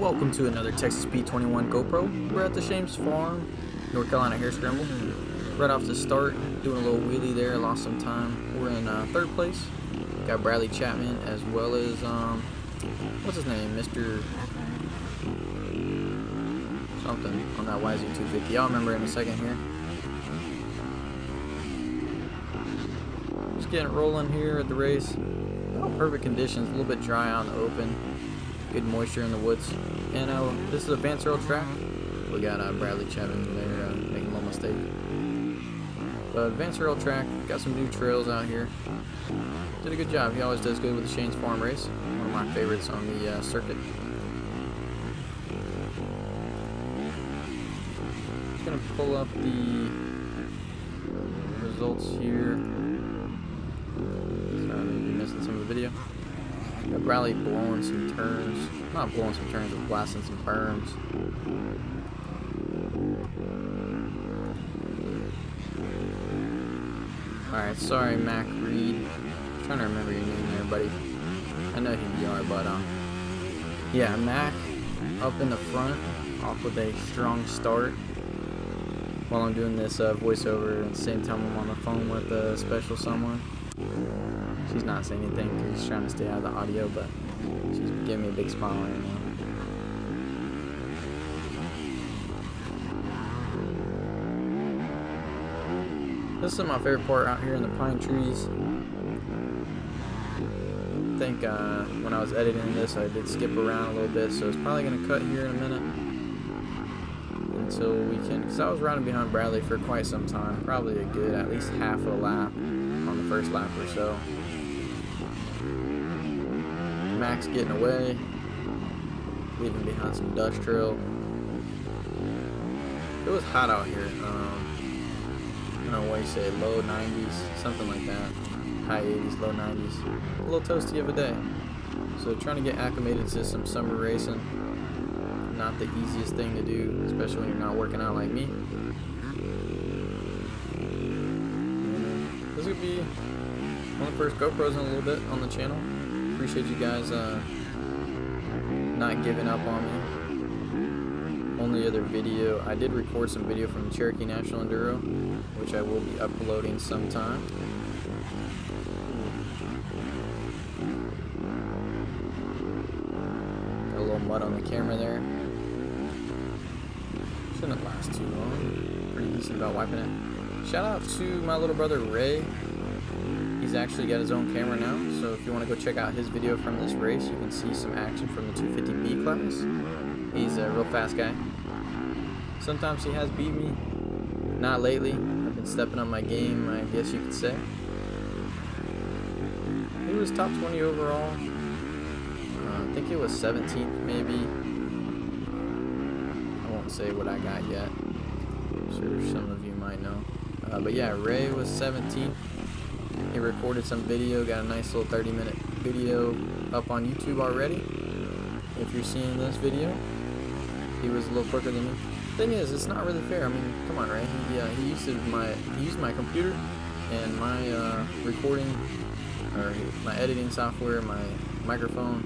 Welcome to another texaspete 21 GoPro. We're at the Shames Farm, North Carolina hare scramble. Right off the start, doing a little wheelie there, lost some time. We're in third place. Got Bradley Chapman as well as, what's his name? Mr. something on that YZ250. I'll remember in a second here. Just getting it rolling here at the race. Perfect conditions, a little bit dry out in the open. Good moisture in the woods. And this is a Vance Earl track. We got Bradley Chapman there making a little mistake. But Vance Earl track, got some new trails out here. Did a good job. He always does good with the Shames Farm race. One of my favorites on the circuit. Just gonna pull up the results here. Sorry, maybe missing some of the video. Got Bradley blowing some turns. Not blowing some turns, but blasting some berms. Alright, sorry Mack Reed. I'm trying to remember your name there, buddy. I know who you are, but yeah, Mack up in the front, off with a strong start. While I'm doing this voiceover at the same time I'm on the phone with a special someone. She's not saying anything because she's trying to stay out of the audio, but she's giving me a big smile right now. This is my favorite part out here in the pine trees. I think when I was editing this I did skip around a little bit, so it's probably going to cut here in a minute until we can, because I was running behind Bradley for quite some time, probably a good at least half a lap on the first lap or so. Max getting away, leaving behind some dust trail. It was hot out here. I don't know what you say, low 90s, something like that. High 80s, low 90s. A little toasty of a day. So trying to get acclimated to some summer racing. Not the easiest thing to do, especially when you're not working out like me. This would be one of the first GoPros in a little bit on the channel. Appreciate you guys not giving up on me. Only other video, I did record some video from the Cherokee National Enduro, which I will be uploading sometime. Got a little mud on the camera there. Shouldn't last too long. Pretty decent about wiping it. Shout out to my little brother Ray. He's actually got his own camera now, so if you want to go check out his video from this race, you can see some action from the 250B class. He's a real fast guy. Sometimes he has beat me. Not lately. I've been stepping up my game, I guess you could say. He was top 20 overall. I think it was 17th maybe. I won't say what I got yet. I'm sure some of you might know. But yeah, Ray was 17th. He recorded some video, got a nice little 30-minute video up on YouTube already. If you're seeing this video, he was a little quicker than me. Thing is, it's not really fair. I mean, come on, Ray. He used my computer and my recording, or my editing software, my microphone,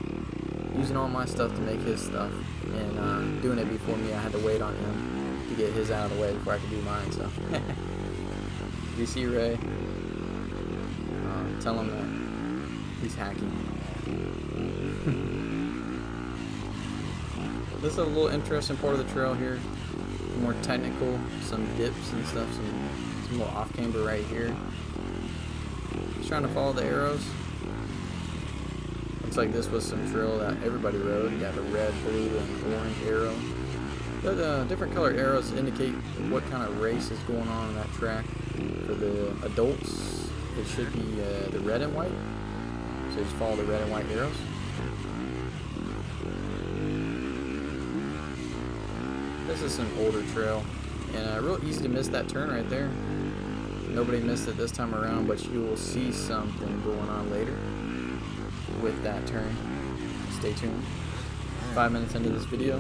using all my stuff to make his stuff, and doing it before me. I had to wait on him to get his out of the way before I could do mine. So, if you see Ray, tell him that he's hacking. This is a little interesting part of the trail here. More technical, some dips and stuff, some little off camber right here. Just trying to follow the arrows. Looks like this was some trail that everybody rode. You got a red, blue, and orange arrow. But different colored arrows indicate what kind of race is going on that track. For the adults, it should be the red and white. So just follow the red and white arrows. This is some older trail, and real easy to miss that turn right there. Nobody missed it this time around, but you will see something going on later with that turn. Stay tuned. 5 minutes into this video,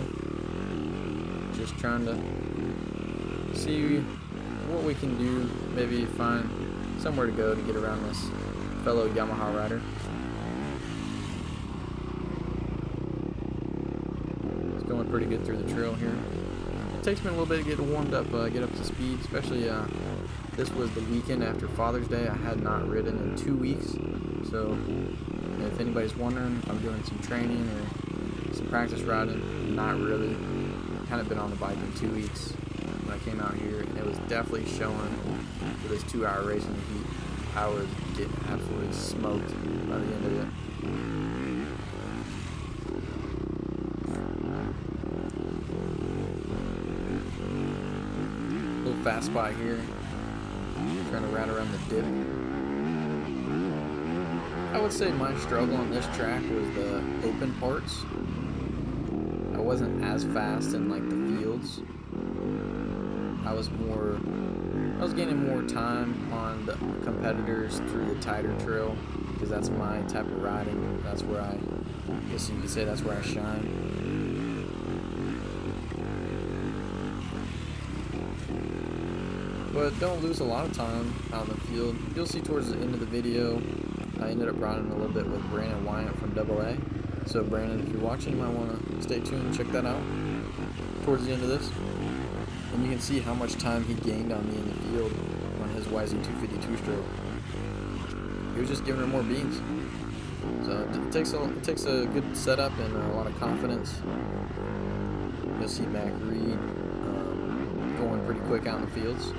just trying to see what we can do, maybe find somewhere to go to get around this fellow Yamaha rider. pretty good through the trail here. It takes me a little bit to get warmed up, get up to speed, especially this was the weekend after Father's Day. I had not ridden in 2 weeks, so if anybody's wondering if I'm doing some training or some practice riding, not really. Kind of been on the bike in 2 weeks when I came out here, and it was definitely showing for this 2-hour race in the heat. I was getting absolutely smoked by the end of it. Little fast spot here, trying to ride around the dip. I would say my struggle on this track was the open parts. I wasn't as fast in like the fields. I was gaining more time on the competitors through the tighter trail, because that's my type of riding. That's where I guess you could say that's where I shine. But don't lose a lot of time out in the field. You'll see towards the end of the video, I ended up riding a little bit with Brandon Wyatt from AA. So Brandon, if you're watching, you might want to stay tuned and check that out towards the end of this. And you can see how much time he gained on me in the field on his YZ252 stroke. He was just giving her more beans. So it takes a good setup and a lot of confidence. You'll see Mack Reed going pretty quick out in the fields.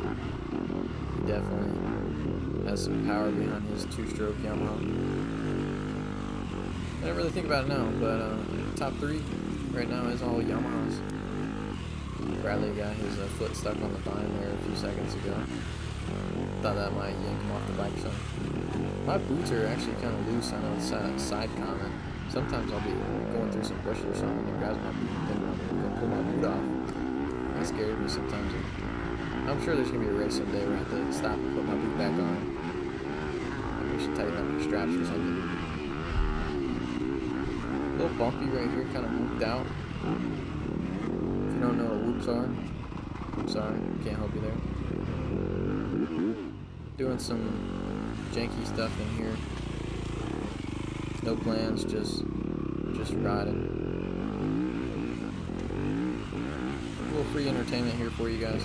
He definitely has some power behind his 2-stroke Yamaha. I didn't really think about it now, but top 3 right now is all Yamahas. Bradley got his foot stuck on the vine there a few seconds ago. Thought that might yank him off the bike or something. My boots are actually kind of loose. I know it's a side comment. Sometimes I'll be going through some bushes or something and grabs my boot and then I'm going to pull my boot off. That scares me sometimes. I'm sure there's going to be a race someday where I have to stop and put my boot back on. Maybe I should tighten up my straps or something. A little bumpy right here, kind of whooped out. If you don't know what whoops are, I'm sorry, can't help you there. Doing some janky stuff in here. No plans, just riding. A little free entertainment here for you guys.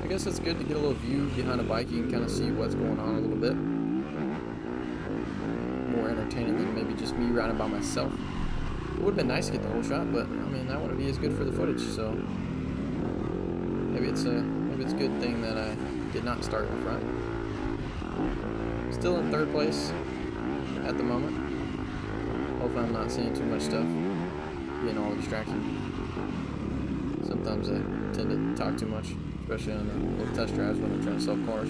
I guess it's good to get a little view behind a bike. You can kind of see what's going on a little bit. More entertaining than maybe just me riding by myself. It would have been nice to get the whole shot, but I mean that wouldn't be as good for the footage. So maybe it's a good thing that I did not start in front. Still in 3rd place at the moment. Hopefully I'm not seeing too much stuff, being all distracted. Sometimes I tend to talk too much, especially on the little test drives when I'm trying to sell cars.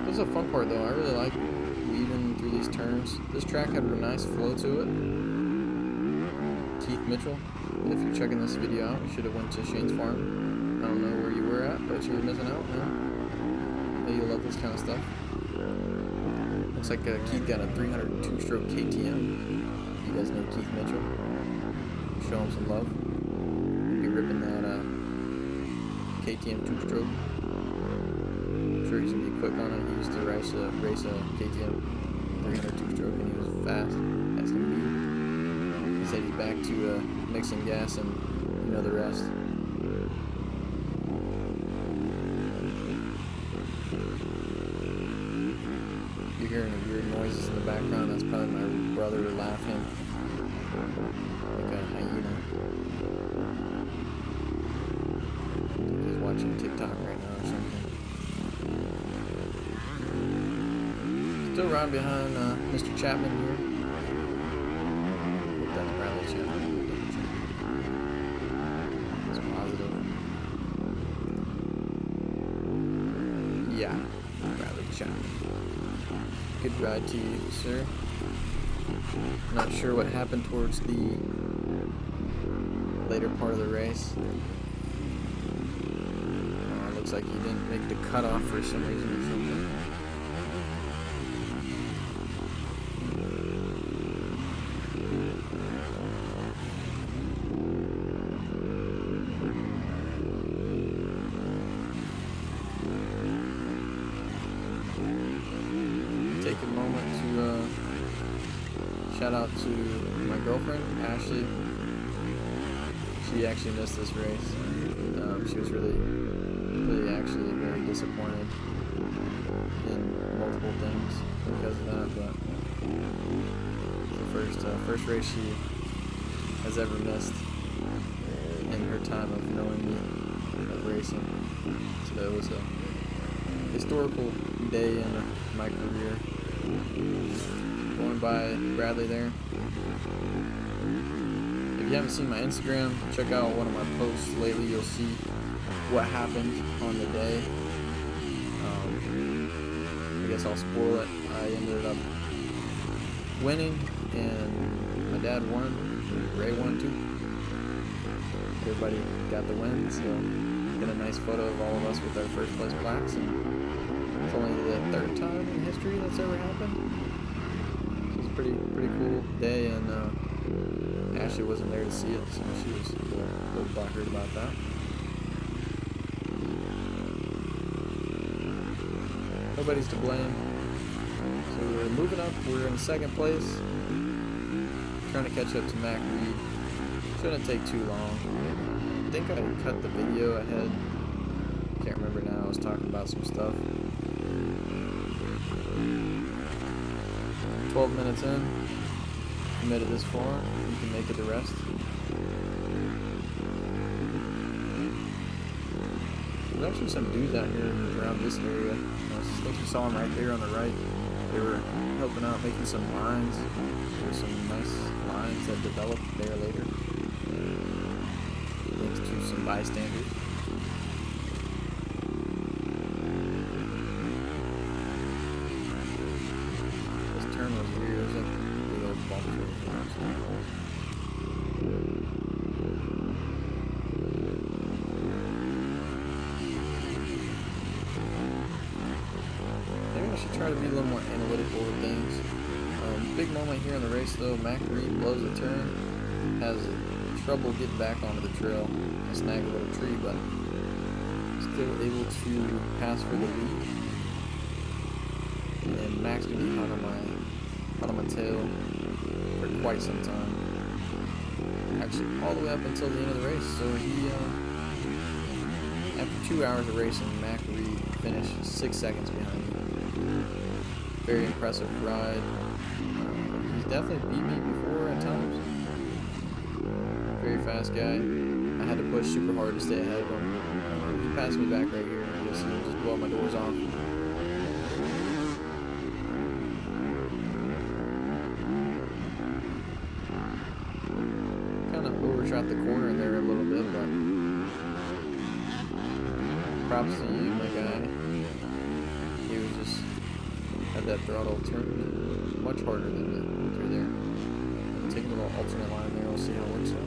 This is a fun part though. I really like weaving through these turns. This track had a nice flow to it. Keith Mitchell, if you're checking this video out, you should have went to Shane's farm. I don't know where you were at, but you were missing out. Yeah, you love this kind of stuff. Looks like Keith got a 302-stroke KTM. You guys know Keith Mitchell. Show him some love. He'll be ripping that KTM 2-stroke. I'm sure he's going to be quick on it. He used to race a KTM 302-stroke and he was fast. That's going to be. He said he's back to mixing gas and you know the rest. You're hearing the weird noises in the background. That's probably my brother laughing like a hyena. I think he's watching TikTok right now or something. Still riding behind Mr. Chapman here. That's Bradley Chapman. That's positive. Yeah, Bradley Chapman. Good ride to you, sir. Not sure what happened towards the later part of the race. Looks like he didn't make the cutoff for some reason or something. Take a moment to shout out to my girlfriend, Ashley. She actually missed this race. She was really actually very disappointed in multiple things because of that, but it's the first race she has ever missed in her time of knowing me, of racing. So it was a historical day in my career. Going by Bradley there. If you haven't seen my Instagram, check out one of my posts lately. You'll see what happened on the day. I guess I'll spoil it. I ended up winning, and my dad won. Ray won too. Everybody got the win, so got a nice photo of all of us with our first place plaques. And it's only the third time in history that's ever happened. So it's a pretty cool day, and Ashley wasn't there to see it, so she was a little butthurt about that. Nobody's to blame. So we're moving up. We're in second place. Trying to catch up to Mack Reed. Shouldn't take too long. I think I cut the video ahead. Can't remember now. I was talking about some stuff. 12 minutes in. Committed this far. You can make it the rest. There's actually some dudes out here around this area. I think you saw them right there on the right. They were helping out making some lines. There's some nice lines that developed there later. Thanks to some bystanders. This turn was weird. There's like big old bumps right here. Maybe I should try to be a little more analytical with things. Big moment here in the race though. Mack Reed blows the turn, has trouble getting back onto the trail. I snag a little tree, but still able to pass for the lead. And Mack's gonna be hot on my tail for quite some time. Actually, all the way up until the end of the race. So he, after 2 hours of racing, Mack Reed finished 6 seconds behind me. Very impressive ride. He's definitely beat me before at times. Very fast guy. I had to push super hard to stay ahead of him. He passed me back right here. You'll see him just blow my doors off. Kind of overshot the corner there a little bit, but props to you, my guy. He was just had that throttle turned much harder than through there. I'm taking a little alternate line there. We'll see how it works out.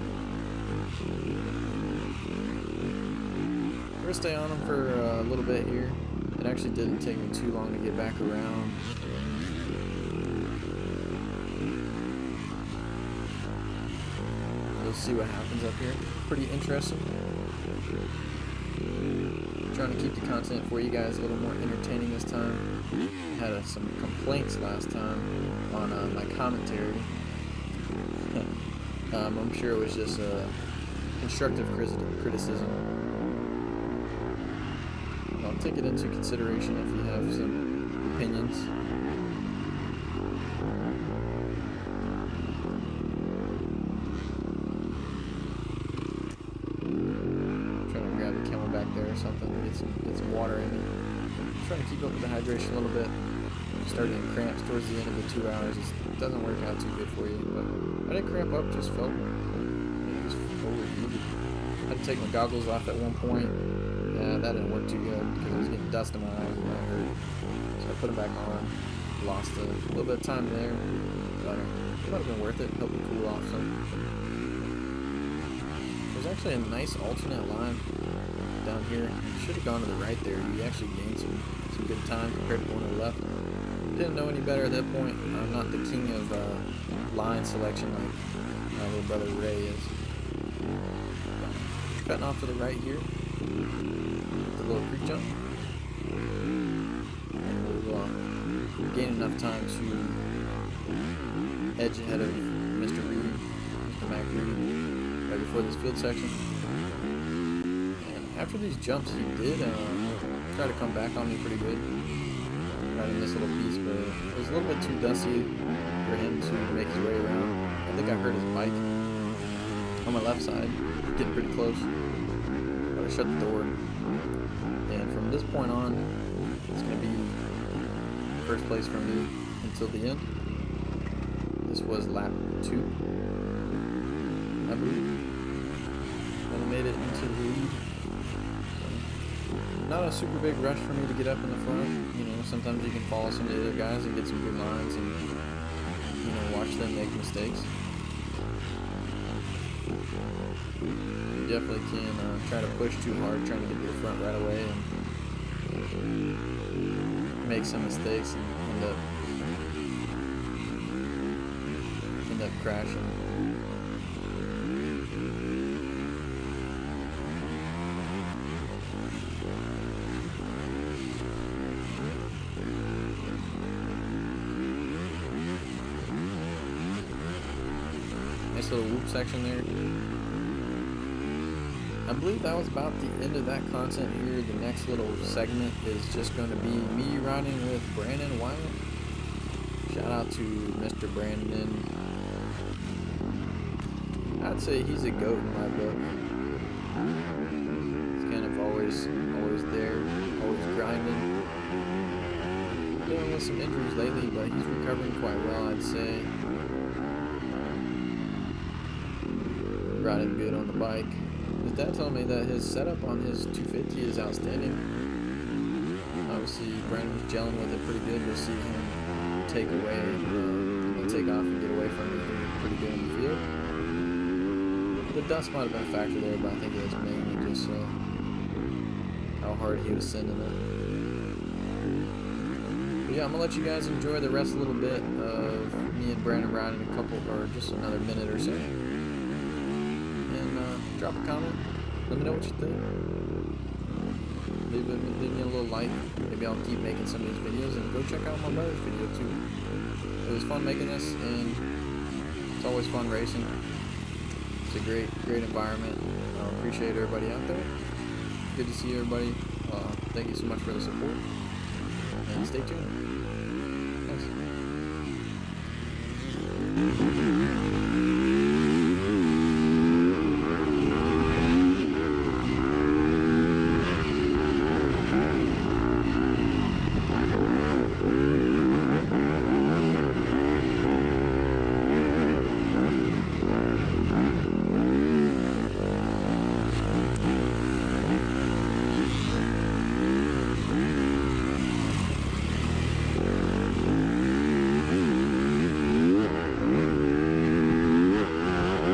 We're gonna stay on him for a little bit here. It actually didn't take me too long to get back around. We'll see what happens up here. Pretty interesting. Trying to keep the content for you guys a little more entertaining this time. I had some complaints last time on my commentary. I'm sure it was just constructive criticism. I'll take it into consideration if you have some opinions. Trying to grab the camelback there or something, get some water in me. Trying to keep up with the hydration a little bit. Starting to cramps towards the end of the 2 hours. It doesn't work out too good for you, but I didn't cramp up, just felt overheated. I had to take my goggles off at one point. Yeah, that didn't work too good because I was getting dust in my eyes and that hurt. So I put them back on. Lost a little bit of time there, but it might have been worth it. Helped me cool off some. There's actually a nice alternate line down here. Should have gone to the right there. You actually gained some good time compared to going to the left. Didn't know any better at that point. I'm not the king of line selection like my little brother Ray is. Cutting off to the right here. The little creek jump. And we'll gain enough time to edge ahead of Mr. Reed, Mr. Mack Reed, right before this field section. And after these jumps, he did try to come back on me pretty good, right in this little piece, but it was a little bit too dusty for him to make his way around. I think I hurt his bike on my left side, getting pretty close, but I shut the door. And from this point on, it's going to be first place for me until the end. This was lap 2, I believe, when I made it into the lead. So, not a super big rush for me to get up in the front. You know, sometimes you can follow some of the other guys and get some good lines and, you know, watch them make mistakes. You definitely can try to push too hard, trying to get to the front right away and make some mistakes and end up crashing. Nice little whoop section there. I believe that was about the end of that content here. The next little segment is just going to be me riding with Brandon Wyatt. Shout out to Mr. Brandon. I'd say he's a GOAT in my book. He's kind of always there, always grinding. Dealing with some injuries lately, but he's recovering quite well, I'd say. Riding good on the bike. His dad told me that his setup on his 250 is outstanding. Obviously, Brandon's gelling with it pretty good. You'll see him take off and get away from it pretty good in the field. The dust might have been a factor there, but I think it was mainly just how hard he was sending it. But yeah, I'm gonna let you guys enjoy the rest a little bit of me and Brandon riding a couple, or just another minute or so. Drop a comment, let me know what you think. Leave me a little like. Maybe I'll keep making some of these videos, and go check out my brother's video too. It was fun making this, and it's always fun racing. It's a great environment. I appreciate everybody out there. Good to see everybody. Thank you so much for the support, and stay tuned.